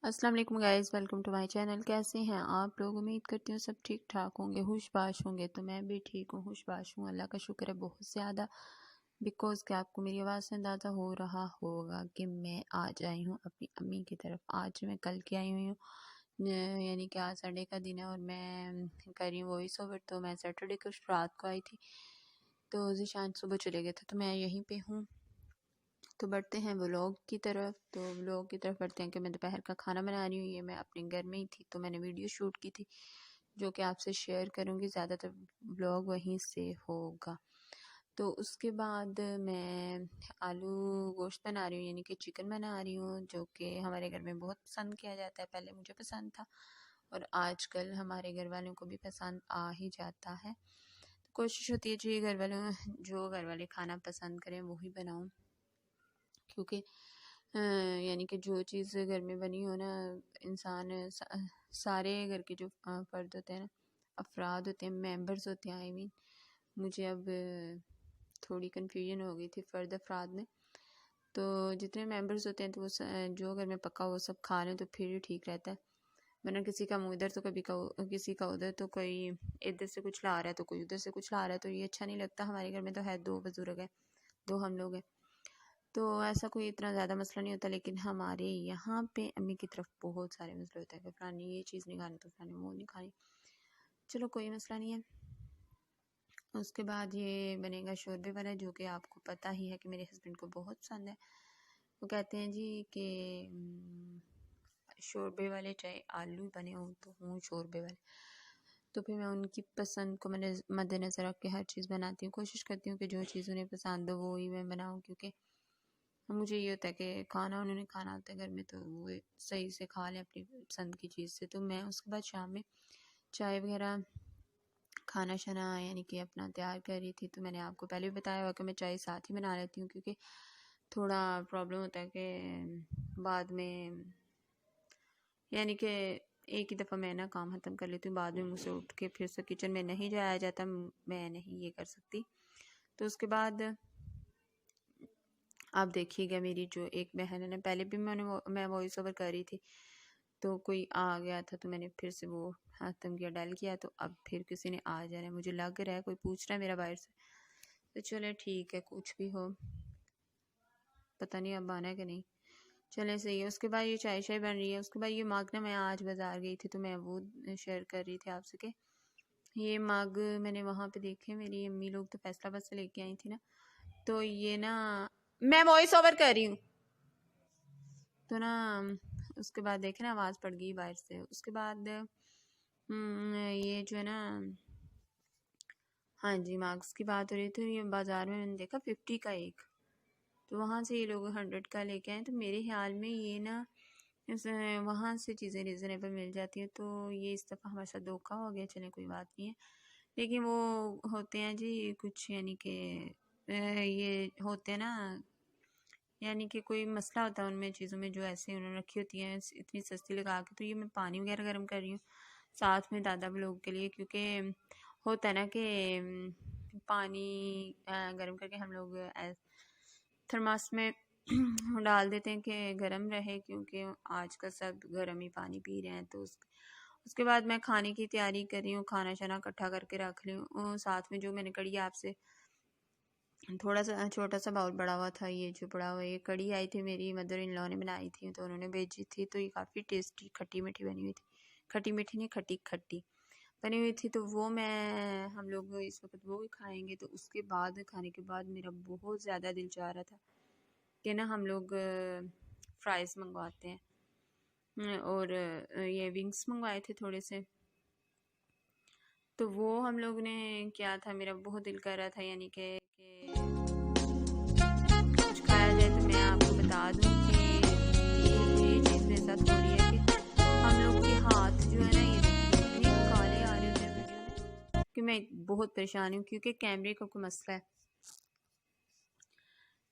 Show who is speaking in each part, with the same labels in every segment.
Speaker 1: अस्सलाम वालेकुम guys, welcome to my channel. कैसे हैं आप लोग? उम्मीद करती हूँ सब ठीक ठाक होंगे, खुशबाश होंगे। तो मैं भी ठीक हूँ, खुशबाश हूँ, अल्लाह का शुक्र है बहुत ज़्यादा। बिकॉज़ कि आपको मेरी आवाज़ से अंदाज़ा हो रहा होगा कि मैं आज आई हूँ अपनी अम्मी की तरफ। आज मैं कल की आई हुई हूँ, यानी कि आज संडे का दिन है और मैं कर रही हूँ वॉइस ओवर। तो मैं सैटरडे को रात को आई थी, तो ज़ीशान सुबह चले गए थे, तो मैं यहीं पे हूँ। तो बढ़ते हैं व्लॉग की तरफ। तो व्लॉग की तरफ बढ़ते हैं कि मैं दोपहर का खाना बना रही हूँ। ये मैं अपने घर में ही थी, तो मैंने वीडियो शूट की थी जो कि आपसे शेयर करूँगी। ज़्यादातर व्लॉग वहीं से होगा। तो उसके बाद मैं आलू गोश्त बना रही हूँ, यानी कि चिकन बना रही हूँ, जो कि हमारे घर में बहुत पसंद किया जाता है। पहले मुझे पसंद था और आजकल हमारे घर वालों को भी पसंद आ ही जाता है। तो कोशिश होती है जो घर वाले खाना पसंद करें वही बनाऊँ, क्योंकि यानी कि जो चीज़ घर में बनी हो ना, इंसान सारे घर के जो फ़र्द होते हैं ना, अफराद होते हैं, मेंबर्स होते हैं, आई मीन मुझे अब थोड़ी कन्फ्यूजन हो गई थी फ़र्द अफराद में। तो जितने मेंबर्स होते हैं तो जो घर में पका वो सब खा लें तो फिर ठीक रहता है। वरना किसी का मुँह इधर तो कभी का किसी का उधर, तो कोई इधर से कुछ ला रहा है तो कोई उधर से कुछ ला रहा है, तो ये अच्छा नहीं लगता। हमारे घर में तो है, 2 बुज़ुर्ग हैं, 2 हम लोग हैं, तो ऐसा कोई इतना ज़्यादा मसला नहीं होता। लेकिन हमारे यहाँ पे अम्मी की तरफ बहुत सारे मसले होते हैं कि फलानी ये चीज़ नहीं खानी तो फलानी वो नहीं खानी। चलो कोई मसला नहीं है। उसके बाद ये बनेगा शोरबे वाला, जो कि आपको पता ही है कि मेरे हस्बैंड को बहुत पसंद है। वो कहते हैं जी कि शोरबे वाले चाहे आलू बने हों तो हों शोरबे वाले। तो फिर मैं उनकी पसंद को मैंने मद्देनज़र रख के हर चीज़ बनाती हूँ। कोशिश करती हूँ कि जो चीज़ उन्हें पसंद हो वो ही मैं बनाऊँ, क्योंकि मुझे ये होता है कि खाना उन्होंने खाना होता है घर में, तो वो सही से खा लें अपनी पसंद की चीज़ से। तो मैं उसके बाद शाम में चाय वगैरह खाना शाना यानी कि अपना तैयार कर रही थी। तो मैंने आपको पहले भी बताया हुआ कि मैं चाय साथ ही बना लेती हूँ, क्योंकि थोड़ा प्रॉब्लम होता है कि बाद में यानी कि एक ही दफ़ा मैं ना काम ख़त्म कर लेती हूँ, बाद में मुझसे उठ के फिर से किचन में नहीं जाया जाता, मैं नहीं ये कर सकती। तो उसके बाद आप देखिएगा, मेरी जो एक बहन है ना, पहले भी मैं वॉइस ओवर कर रही थी, तो कोई आ गया था तो मैंने फिर से वो ख़त्म किया, डल किया। तो अब फिर किसी ने आ जाना है, मुझे लग रहा है कोई पूछ रहा है मेरा बाहर से। तो चले ठीक है, कुछ भी हो, पता नहीं अब आना है कि नहीं। चले सही है। उसके बाद ये चाय शाय बन रही है। उसके बाद ये मग ना, मैं आज बाज़ार गई थी तो मैं वो शेयर कर रही थी आपसे कि ये मग मैंने वहाँ पे देखे, मेरी अम्मी लोग तो फैसलाबाद से लेके आई थी ना। तो ये ना, मैं वॉइस ओवर कर रही हूँ, तो ना उसके बाद देखे ना आवाज़ पड़ गई बाहर से। उसके बाद ये जो है ना, हाँ जी, मार्क्स की बात हो रही थी। ये बाज़ार में मैंने देखा 50 का एक, तो वहाँ से ये लोग 100 का लेके आए। तो मेरे ख्याल में ये ना वहाँ से चीज़ें रिजनेबल मिल जाती हैं, तो ये इस दफ़ा हमारे साथ धोखा हो गया। चलें कोई बात नहीं है, लेकिन वो होते हैं जी कुछ, यानी कि ये होते हैं ना, यानी कि कोई मसला होता है उनमें चीज़ों में जो ऐसे उन्होंने रखी होती हैं इतनी सस्ती लगा के। तो ये मैं पानी वगैरह गर्म कर रही हूँ साथ में दादा लोगों के लिए, क्योंकि होता है ना कि पानी गर्म करके हम लोग थर्मास में डाल देते हैं कि गर्म रहे, क्योंकि आजकल सब गर्म ही पानी पी रहे हैं। तो उसके बाद मैं खाने की तैयारी कर रही हूँ, खाना शाना इकट्ठा करके रख रही हूँ। साथ में जो मैंने कड़ी आपसे थोड़ा सा छोटा सा बाउल बड़ा हुआ था, ये जो बड़ा हुआ ये कड़ी आई थी, मेरी मदर इन लॉ ने बनाई थी, तो उन्होंने भेजी थी। तो ये काफ़ी टेस्टी खट्टी मीठी बनी हुई थी, खट्टी मीठी नहीं, खट्टी खट्टी बनी हुई थी। तो वो हम लोग इस वक्त वो भी खाएंगे। तो उसके बाद खाने के बाद मेरा बहुत ज़्यादा दिल चाह रहा था कि ना हम लोग फ्राइज़ मंगवाते हैं, और ये विंग्स मंगवाए थे थोड़े से। तो वो हम लोग ने क्या था, मेरा बहुत दिल कर रहा था यानी कि कुछ खाया जाए। तो मैं आपको बता दूं कि ये चीज़ मेरे साथ हो रही है कि हम लोग के हाथ जो है ना, ये देखिए इतने काले आ रहे होते हैं वीडियो में कि मैं बहुत परेशान हूँ, क्योंकि कैमरे का कोई मसला है।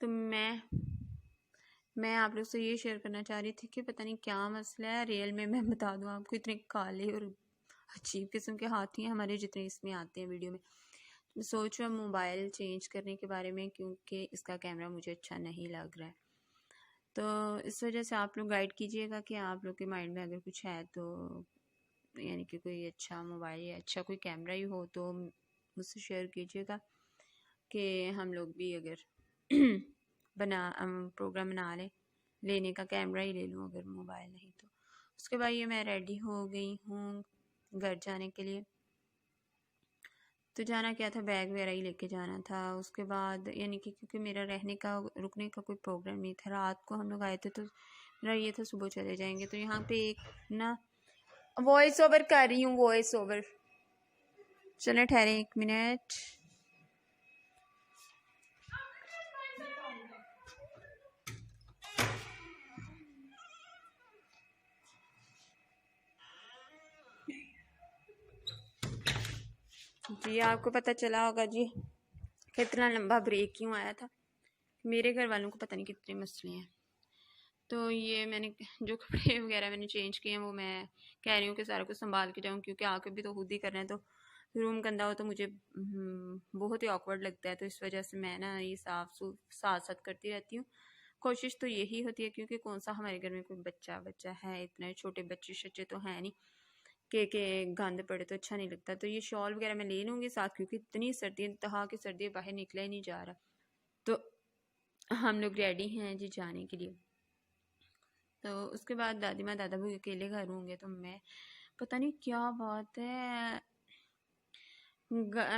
Speaker 1: तो मैं आप लोग से ये शेयर करना चाह रही थी कि पता नहीं क्या मसला है रियल में। मैं बता दूं आपको, इतने काले और अजीब किस्म के हाथ हैं हमारे जितने इसमें आते हैं वीडियो में। मैं सोच रहा हूँ मोबाइल चेंज करने के बारे में, क्योंकि इसका कैमरा मुझे अच्छा नहीं लग रहा है। तो इस वजह से आप लोग गाइड कीजिएगा कि आप लोग के माइंड में अगर कुछ है तो, यानी कि कोई अच्छा मोबाइल या अच्छा कोई कैमरा ही हो तो मुझसे शेयर कीजिएगा कि हम लोग भी अगर प्रोग्राम बना लें, लेने का कैमरा ही ले लूँ अगर मोबाइल नहीं तो। उसके बाद ये मैं रेडी हो गई हूँ घर जाने के लिए। तो जाना क्या था, बैग वगैरह ही लेके जाना था। उसके बाद यानी कि क्योंकि मेरा रहने का रुकने का कोई प्रोग्राम नहीं था, रात को हम लोग आए थे तो मेरा ये था सुबह चले जाएंगे। तो यहाँ पे एक ना वॉइस ओवर कर रही हूँ, वॉइस ओवर। चले ठहरे 1 मिनट। जी आपको पता चला होगा जी कितना लंबा ब्रेक क्यों आया था। मेरे घर वालों को पता नहीं कितने मसले हैं। तो ये मैंने जो कपड़े वगैरह मैंने चेंज किए हैं वो मैं कह रही हूँ कि सारा कुछ संभाल के जाऊँ, क्योंकि आके भी तो खुद ही कर रहे हैं, तो रूम गंदा हो तो मुझे बहुत ही ऑकवर्ड लगता है। तो इस वजह से मैं ना ये साथ साथ करती रहती हूँ। कोशिश तो यही होती है, क्योंकि कौन सा हमारे घर में कोई बच्चा है, इतने छोटे बच्चे शच्चे तो हैं नहीं के गंद पड़े तो अच्छा नहीं लगता। तो ये शॉल वगैरह मैं ले लूँगी साथ, क्योंकि इतनी सर्दी, इंतहा की सर्दी, बाहर निकला ही नहीं जा रहा। तो हम लोग रेडी हैं जी जाने के लिए। तो उसके बाद दादी माँ दादा भी अकेले घर होंगे, तो मैं पता नहीं क्या बात है,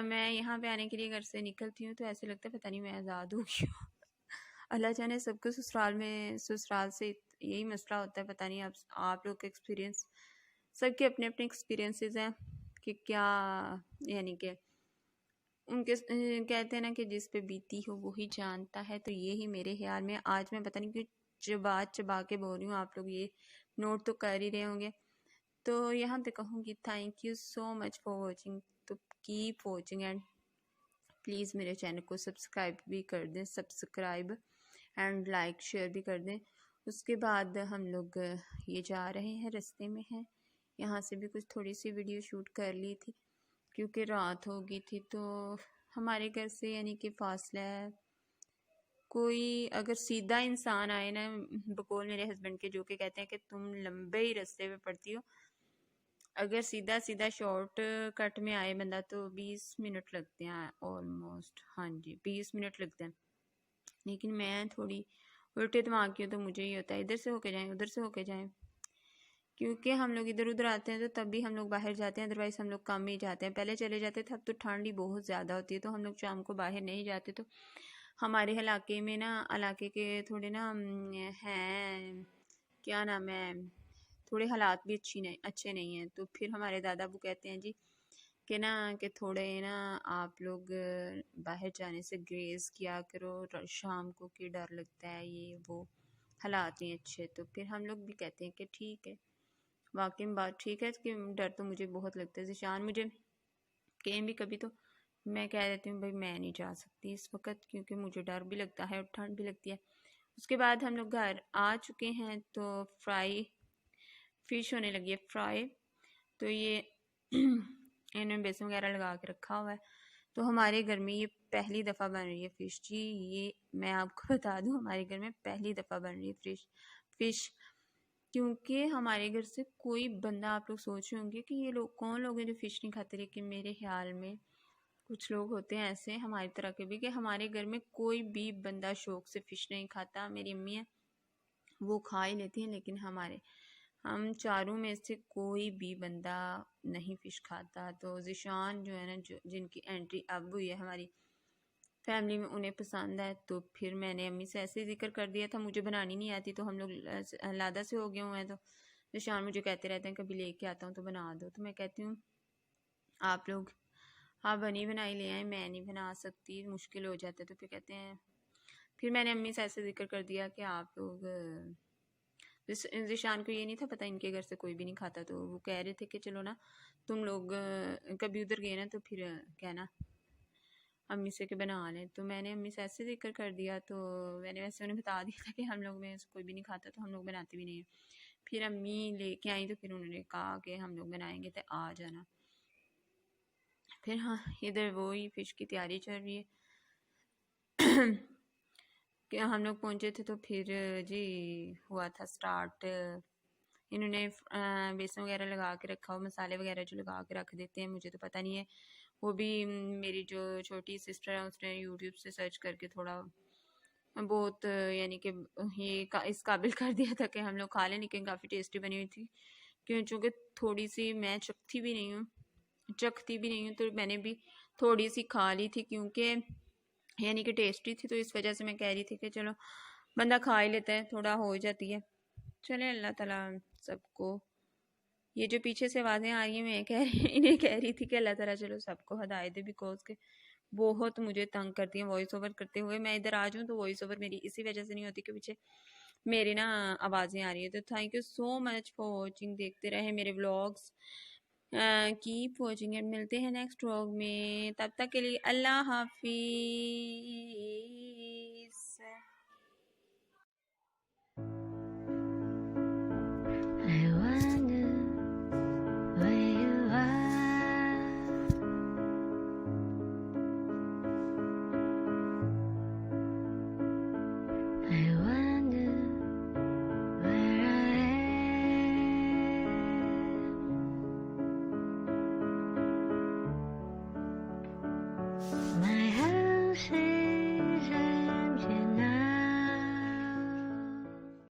Speaker 1: मैं यहाँ पे आने के लिए घर से निकलती हूँ तो ऐसे लगता है पता नहीं मैं आज़ाद हो गई हूँ। अल्लाह जाने सबको ससुराल से यही मसला होता है। पता नहीं आप लोग के एक्सपीरियंस, सबके अपने अपने एक्सपीरियंसेस हैं कि क्या, यानी कि उनके कहते हैं ना कि जिस पे बीती हो वो ही जानता है। तो ये ही मेरे ख्याल में आज मैं पता नहीं क्यों चबा के बोल रही हूँ, आप लोग ये नोट तो कर ही रहे होंगे। तो यहाँ पे कहूँगी thank you so much for watching. तो कीप वॉचिंग एंड प्लीज़ मेरे चैनल को सब्सक्राइब भी कर दें, सब्सक्राइब एंड लाइक शेयर भी कर दें। उसके बाद हम लोग ये जा रहे हैं, रास्ते में हैं। यहाँ से भी कुछ थोड़ी सी वीडियो शूट कर ली थी क्योंकि रात हो गई थी। तो हमारे घर से यानी कि फासला है, कोई अगर सीधा इंसान आए ना, बकौल मेरे हस्बैंड के, जो कि कहते हैं कि तुम लंबे ही रास्ते पे पड़ती हो, अगर सीधा सीधा शॉर्ट कट में आए बंदा तो 20 मिनट लगते हैं ऑलमोस्ट। हाँ जी 20 मिनट लगते हैं। लेकिन मैं थोड़ी उल्टे दिमाग की हूँ, तो मुझे ये होता है इधर से होके जाएं उधर से होके जाएं, क्योंकि हम लोग इधर उधर आते हैं तो तब भी हम लोग बाहर जाते हैं, अदरवाइज़ हम लोग कम ही जाते हैं। पहले चले जाते थे, अब तो ठंड ही बहुत ज़्यादा होती है तो हम लोग शाम को बाहर नहीं जाते। तो हमारे इलाके में ना, इलाके के थोड़े ना हैं, क्या नाम है, थोड़े हालात भी अच्छे नहीं हैं। तो फिर हमारे दादा अबू कहते हैं जी कि ना कि थोड़े ना आप लोग बाहर जाने से ग्रेज किया करो शाम को, कि डर लगता है ये वो, हालात नहीं अच्छे। तो फिर हम लोग भी कहते हैं कि ठीक है, वाकई में बात ठीक है कि डर तो मुझे बहुत लगता है। ज़िशान मुझे कहीं भी कभी तो मैं कह देती हूँ भाई मैं नहीं जा सकती इस वक्त, क्योंकि मुझे डर भी लगता है और ठंड भी लगती है। उसके बाद हम लोग घर आ चुके हैं तो फ्राई फिश होने लगी है फ्राई। तो ये इन्होंने बेसन वगैरह लगा के रखा हुआ है। तो हमारे घर में ये पहली दफ़ा बन रही है फ़िश जी, ये मैं आपको बता दूं हमारे घर में पहली दफ़ा बन रही है फ़िश, क्योंकि हमारे घर से कोई बंदा, आप लोग सोच रहे होंगे कि ये लोग कौन लोग हैं जो फ़िश नहीं खाते, लेकिन मेरे ख्याल में कुछ लोग होते हैं ऐसे हमारी तरह के भी, कि हमारे घर में कोई भी बंदा शौक से फ़िश नहीं खाता। मेरी अम्मी है वो खा ही लेती हैं, लेकिन हम चारों में से कोई भी बंदा नहीं फ़िश खाता। तो ज़िशान जो है ना, जो जिनकी एंट्री अब हुई है हमारी फैमिली में, उन्हें पसंद है। तो फिर मैंने अम्मी से ऐसे जिक्र कर दिया था, मुझे बनानी नहीं आती, तो हम लोग लादा से हो गए हुए हैं। तो ज़िशान मुझे कहते रहते हैं कभी लेके आता हूँ तो बना दो। तो मैं कहती हूँ आप लोग हाँ बनी बनाई ले आए, मैं नहीं बना सकती, मुश्किल हो जाता है। तो फिर कहते हैं, फिर मैंने अम्मी से ऐसे जिक्र कर दिया कि आप लोग, ज़िशान को ये नहीं था पता इनके घर से कोई भी नहीं खाता। तो वो कह रहे थे कि चलो ना तुम लोग कभी उधर गए ना तो फिर कहना अम्मी से कि बना लें। तो मैंने अम्मी से ऐसे जिक्र कर दिया, तो मैंने वैसे उन्हें बता दिया था कि हम लोग में से कोई भी नहीं खाता, तो हम लोग बनाते भी नहीं हैं। फिर अम्मी लेके आई तो फिर उन्होंने कहा कि हम लोग बनाएंगे तो आ जाना। फिर हाँ इधर वही फ़िश की तैयारी चल रही है। कि हम लोग पहुंचे थे तो फिर जी हुआ था स्टार्ट। इन्होंने बेसन वगैरह लगा के रखा हो, मसाले वगैरह जो लगा के रख देते हैं, मुझे तो पता नहीं है। वो भी मेरी जो छोटी सिस्टर है उसने यूट्यूब से सर्च करके थोड़ा बहुत यानी कि इस काबिल कर दिया था कि हम लोग खा लें, लेकिन काफ़ी टेस्टी बनी हुई थी। क्यों, चूँकि थोड़ी सी मैं चखती भी नहीं हूँ, तो मैंने भी थोड़ी सी खा ली थी, क्योंकि यानी कि टेस्टी थी, तो इस वजह से मैं कह रही थी कि चलो बंदा खा ही लेता है, थोड़ा हो जाती है। चले, अल्लाह ताला सबको, ये जो पीछे से आवाज़ें आ रही हैं मैं इन्हें कह रही थी कि अल्लाह ताला चलो सबको हिदायत दे, बिकॉज के बहुत मुझे तंग करती हैं वॉइस ओवर करते हुए। मैं इधर आ जाऊँ तो वॉइस ओवर मेरी इसी वजह से नहीं होती कि पीछे मेरी ना आवाज़ें आ रही है। तो thank you so much for watching, देखते रहे मेरे व्लॉग्स, कीप वॉचिंग एंड मिलते हैं नेक्स्ट व्लॉग में। तब तक के लिए अल्लाह हाफिज।